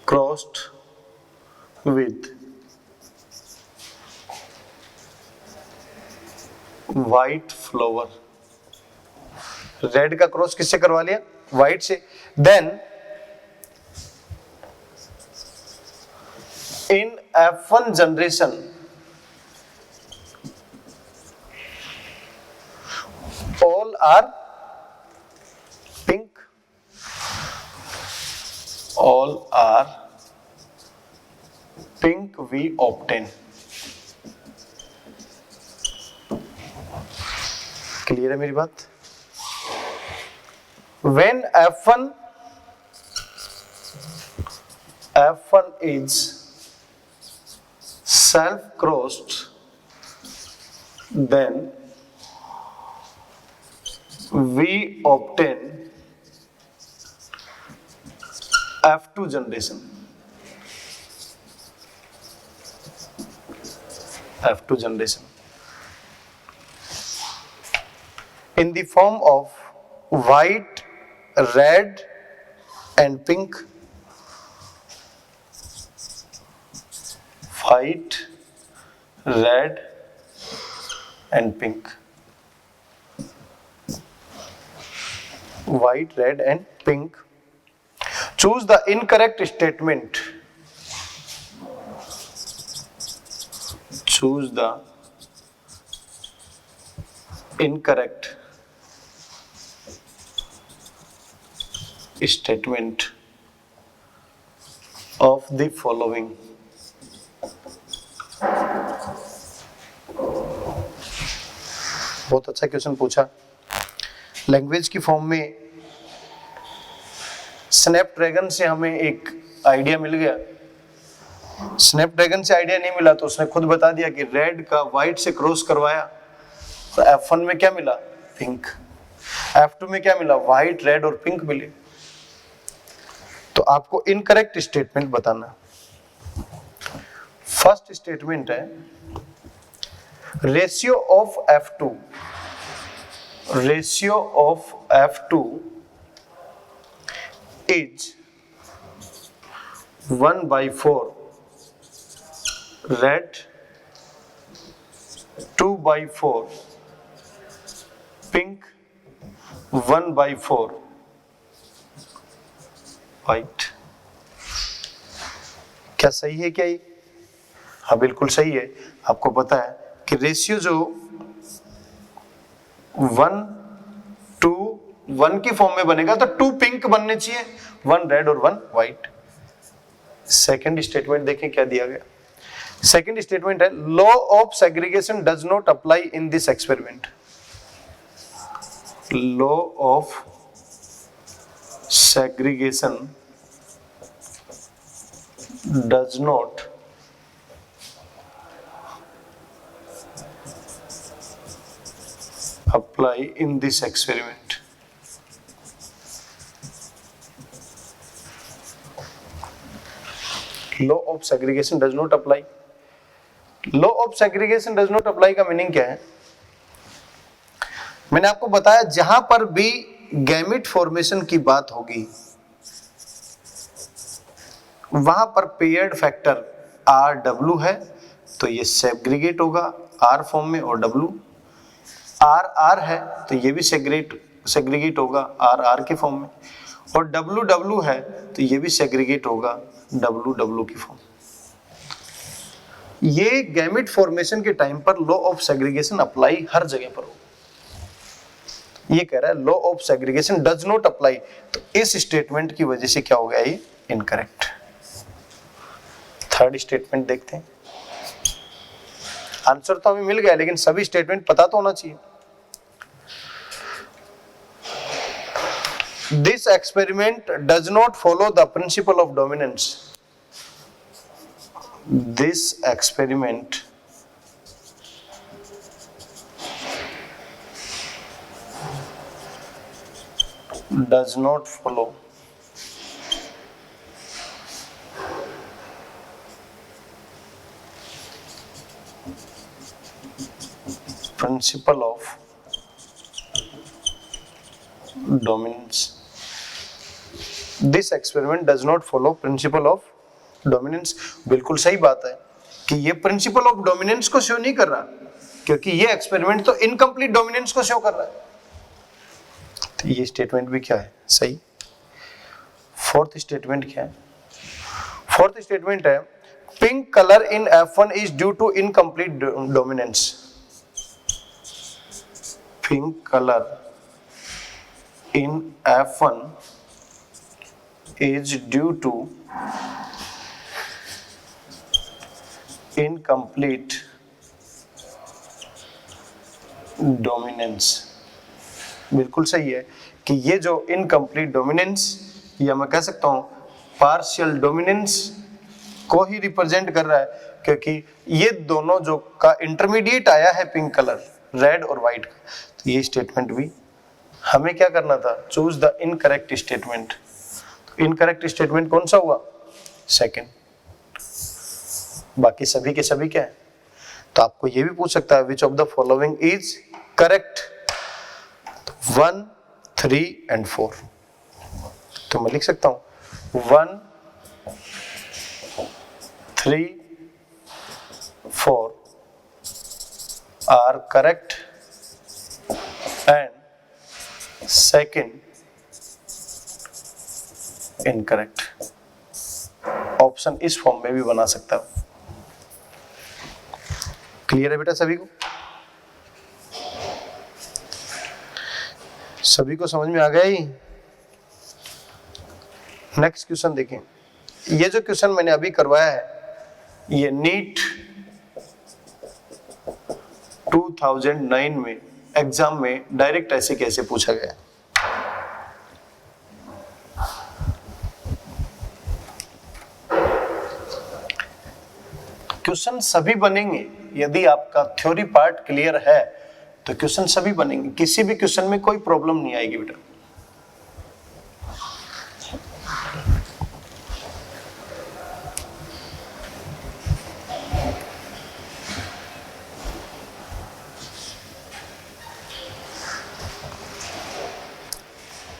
crossed with white flower। Red का क्रॉस किससे करवा लिया? व्हाइट से। Then in F1 generation all are all are pink we obtain. Clear है मेरी बात? When F1 is self-crossed, then we obtain F2 generation. F2 generation in the form of white, red and pink. White, red and pink. White, red and pink. Choose the incorrect statement. Choose the incorrect statement of the following. बहुत अच्छा question पूछा। Language की form में Snapdragon से हमें एक idea मिल गया। Snapdragon से आइडिया नहीं मिला तो उसने खुद बता दिया कि रेड का व्हाइट से क्रॉस करवाया तो F1 में क्या मिला? पिंक। F2 में क्या मिला? व्हाइट, रेड और पिंक मिले। तो आपको इनकरेक्ट स्टेटमेंट बताना। फर्स्ट स्टेटमेंट है ratio of F2 is 1/4 red, 2/4 pink, 1/4 white। क्या सही है क्या ये? हाँ बिल्कुल सही है। आपको पता है कि रेशियो जो 1:1 की फॉर्म में बनेगा तो 2 पिंक बनने चाहिए, 1 रेड और 1 व्हाइट। सेकेंड स्टेटमेंट देखें क्या दिया गया। सेकेंड स्टेटमेंट है law of segregation does not apply in this experiment. Law of segregation does not apply in this experiment। law of segregation does not apply। law of segregation does not apply का meaning क्या है? मैंने आपको बताया जहां पर भी gamete formation की बात होगी वहां पर पेयर्ड फैक्टर RW है तो ये सेग्रीगेट होगा R फॉर्म में और W। RR है तो ये भी सेग्रीगेट होगा RR के फॉर्म में और WW है तो ये भी सेग्रीगेट होगा WW की फॉर्म। ये गैमेट फॉर्मेशन के टाइम पर लॉ ऑफ सेग्रीगेशन अप्लाई हर जगह पर होगा। ये कह रहा है law of segregation does not apply, तो इस स्टेटमेंट की वजह से क्या हो गया ये इनकरेक्ट। थर्ड स्टेटमेंट देखते हैं। आंसर तो हमें मिल गया लेकिन सभी स्टेटमेंट पता तो होना चाहिए। This experiment does not follow the principle of dominance। This experiment does not follow principle of dominance। This experiment does not follow principle of dominance। बिल्कुल सही बात है कि ये प्रिंसिपल ऑफ डोमिनेंस को शो नहीं कर रहा क्योंकि ये एक्सपेरिमेंट तो इनकम्प्लीट डोमिनेंस को शो कर रहा है। तो ये स्टेटमेंट भी क्या है? सही। फोर्थ स्टेटमेंट क्या है? फोर्थ स्टेटमेंट है pink colour in F1 is due to incomplete dominance. Pink colour in F1 is due to incomplete dominance। बिल्कुल सही है कि ये जो इनकम्प्लीट डोमिनेंस या मैं कह सकता हूं पार्शियल डोमिनेंस को ही रिप्रेजेंट कर रहा है, क्योंकि ये दोनों जो का इंटरमीडिएट आया है पिंक कलर रेड और व्हाइट का, तो ये स्टेटमेंट भी हमें क्या करना था, चूज द इनकरेक्ट स्टेटमेंट। तो इनकरेक्ट स्टेटमेंट कौन सा हुआ, सेकंड। बाकी सभी के सभी क्या है। तो आपको ये भी पूछ सकता है which of the following is correct, 1, 3 and 4। तो मैं लिख सकता हूं 1, 3, 4 are correct and second incorrect। Option इस फॉर्म में भी बना सकता हूं। क्लियर है बेटा सभी को, सभी को समझ में आ गया ही। नेक्स्ट क्वेश्चन देखें। ये जो क्वेश्चन मैंने अभी करवाया है ये नीट 2009 में एग्जाम में डायरेक्ट ऐसे कैसे पूछा गया। क्वेश्चन सभी बनेंगे यदि आपका थ्योरी पार्ट क्लियर है, तो क्वेश्चन सभी बनेंगे, किसी भी क्वेश्चन में कोई प्रॉब्लम नहीं आएगी बेटा।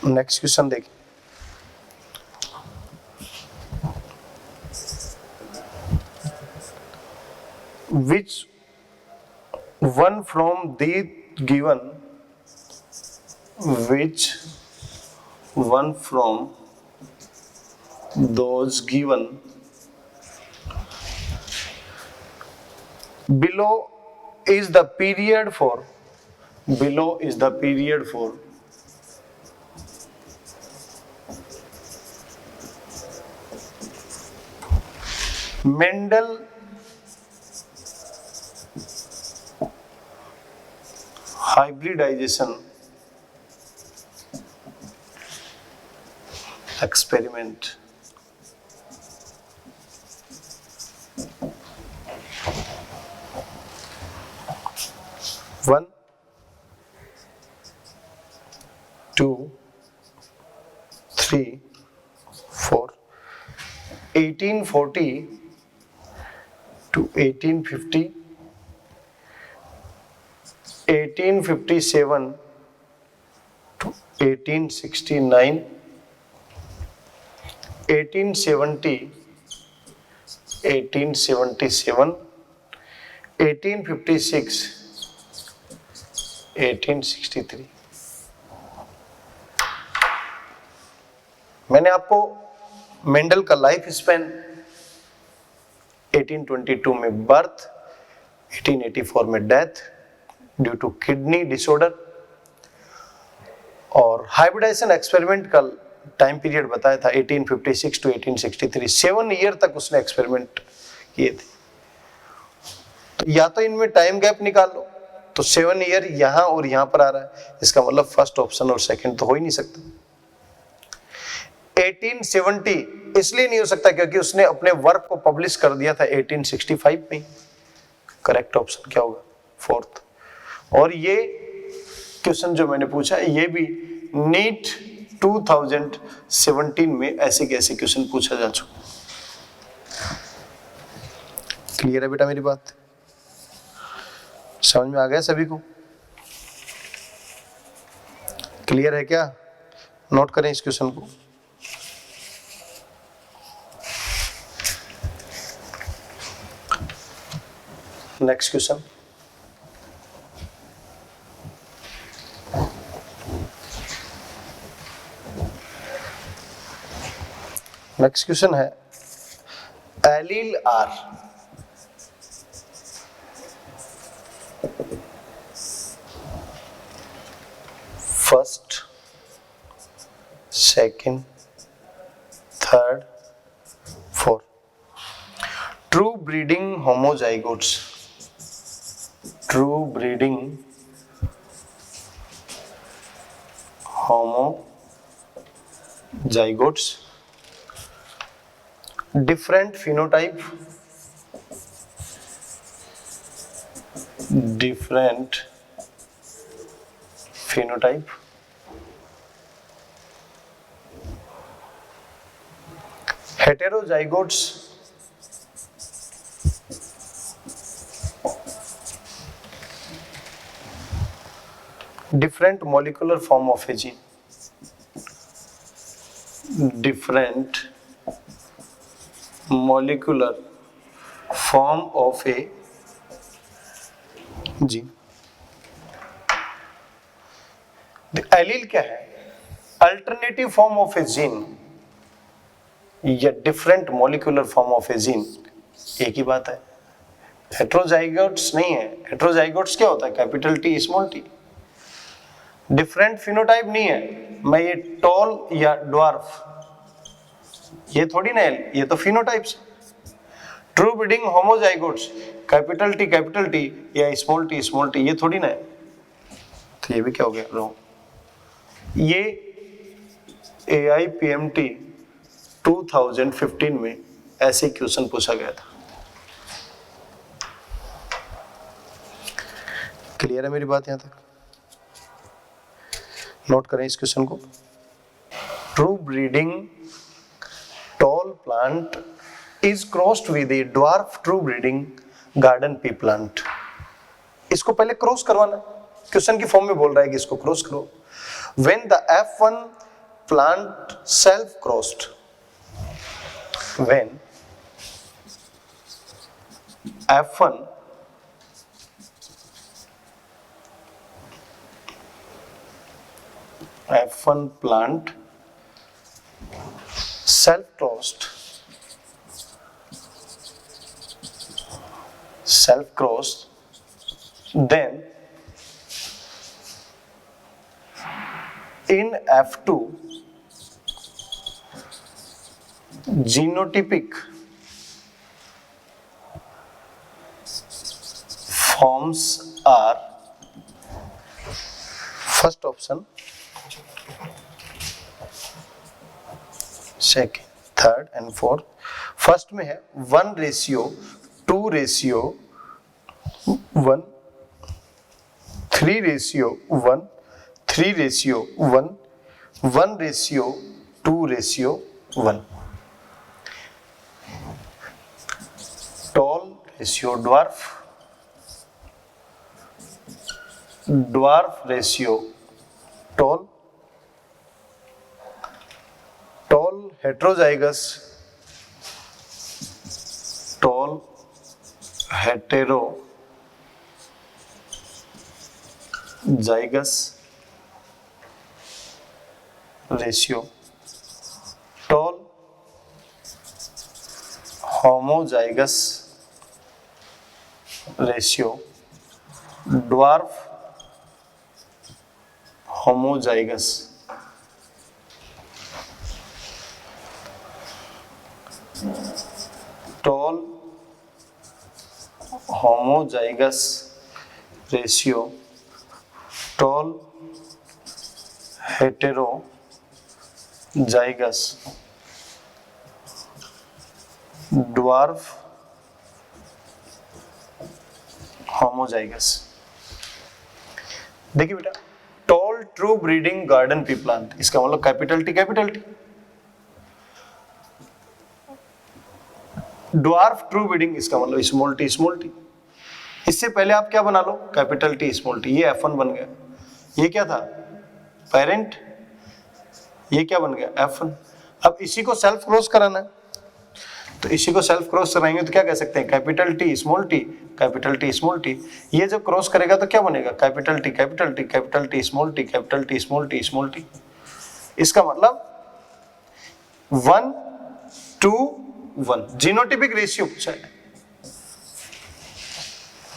नेक्स्ट क्वेश्चन देखिए। Which one from the given, which one from those given below is the period for, below is the period for Mendel hybridization experiment। One, 2, 3, 4, 1840 to 1850, 1857 to 1869, 1870, 1877, 1856, 1863। मैंने आपको मेंडल का life span 1822 में birth, 1884 में death due to kidney disorder, और hybridization experiment का time period बताया था 1856 to 1863। 7 year तक उसने एक्सपेरिमेंट किए थे। तो या तो इनमें टाइम गैप निकाल लो, तो 7 ईयर यहां और यहां पर आ रहा है, इसका मतलब फर्स्ट ऑप्शन और सेकंड तो हो ही नहीं सकता। 1870 इसलिए नहीं हो सकता क्योंकि उसने अपने वर्क को पब्लिश कर दिया था 1865 में। करेक्ट ऑप्शन क्या होगा, फोर्थ। और ये क्वेश्चन जो मैंने पूछा ये भी नीट 2017 में ऐसे कैसे क्वेश्चन पूछा जा चुका। क्लियर है बेटा मेरी बात, समझ में आ गया सभी को? क्लियर है क्या? नोट करें इस क्वेश्चन को। नेक्स्ट क्वेश्चन, नेक्स्ट क्वेश्चन है allele are first, second, third, fourth. True breeding homozygotes, true breeding homozygotes, different phenotype, different phenotype, heterozygotes, different molecular form of a gene, different molecular form of a gene। Allele क्या है? Alternative form of a gene या different molecular form of a gene, एक ही बात है। हेटेरोजाइगोट्स नहीं है। हेटेरोजाइगोट्स क्या होता है? Capital T small T. Different phenotype नहीं है, मैं ये टॉल या ड्वार्फ, ये थोड़ी ना है, ये तो phenotypes. True breeding homozygotes, capital T या स्मॉल टी, ये थोड़ी ना है। तो ये भी क्या हो गया? रॉन्ग। ये AIPMT 2015 में ऐसे क्वेश्चन पूछा गया था। क्लियर है मेरी बात? यहां तक नोट करें इस क्वेश्चन को। True breeding tall plant is crossed with a dwarf true breeding garden pea plant. इसको पहले क्रॉस करवाना, क्वेश्चन की फॉर्म में बोल रहा है कि इसको क्रॉस करो। When the F1 plant self crossed, when F1 plant self crossed, then in F2 genotypic forms are, first option, second, third and fourth। First में है 1:2:1, 3:1, 3:1, 1:2:1। Tall ratio dwarf, dwarf ratio tall, tall heterozygous, tall heterozygous ratio, tall homozygous ratio, dwarf homozygous. Tall homozygous ratio, tall heterozygous, dwarf homozygous. देखिए बेटा, tall true breeding garden pea plant, इसका मतलब capital T. Dwarf true breeding, इसका मतलब small T. इससे पहले आप क्या बना लो? Capital T small T. ये F1 बन गया। ये क्या था? पेरेंट। ये क्या बन गया? F1। अब इसी को सेल्फ क्रॉस कराना है, तो इसी को सेल्फ क्रॉस कराएंगे तो क्या कह सकते हैं? Capital T small T, capital T small T. ये जब क्रॉस करेगा तो क्या बनेगा? Capital T, capital T, capital T small T, capital T small T, small T. इसका मतलब 1:1 जीनोटिपिक रेशियो पूछा है,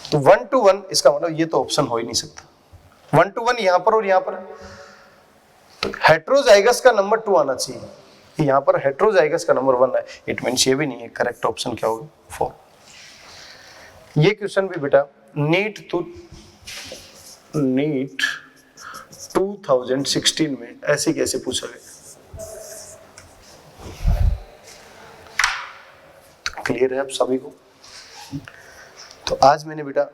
तो 1:1 इसका मतलब ये तो ऑप्शन हो ही नहीं सकता। 1:1 यहां पर और यहां पर, तो हेटेरोजाइगस का नंबर 2 आना चाहिए। यहाँ पर हेट्रोजाइगस का नंबर 1 है, इट मीन्स ये भी नहीं है। करेक्ट ऑप्शन क्या होगा? 4। ये क्वेश्चन भी बेटा नीट 2016 में ऐसे कैसे पूछा गया। क्लियर है आप सभी को? तो आज मैंने बेटा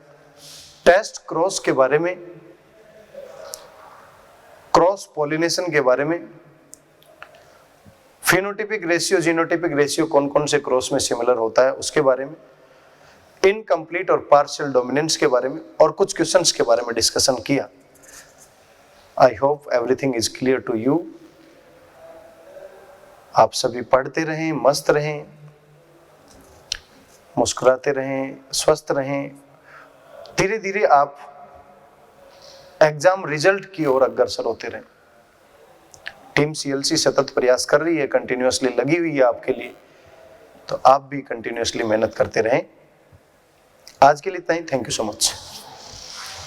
टेस्ट क्रॉस के बारे में, क्रॉस पॉलिनेशन के बारे में, फिनोटिपिक रेशियो जीनोटिपिक रेशियो कौन कौन से क्रॉस में सिमिलर होता है उसके बारे में, इनकम्प्लीट और पार्शियल डोमिनेंस के बारे में और कुछ क्वेश्चंस के बारे में डिस्कशन किया। I hope everything is clear to you. आप सभी पढ़ते रहें, मस्त रहें, मुस्कुराते रहें, स्वस्थ रहें। धीरे धीरे आप एग्जाम रिजल्ट की ओर अग्रसर होते रहें। टीम सीएलसी सतत प्रयास कर रही है, कंटिन्यूअसली लगी हुई है आपके लिए, तो आप भी कंटिन्यूअसली मेहनत करते रहें। आज के लिए इतना ही। Thank you so much.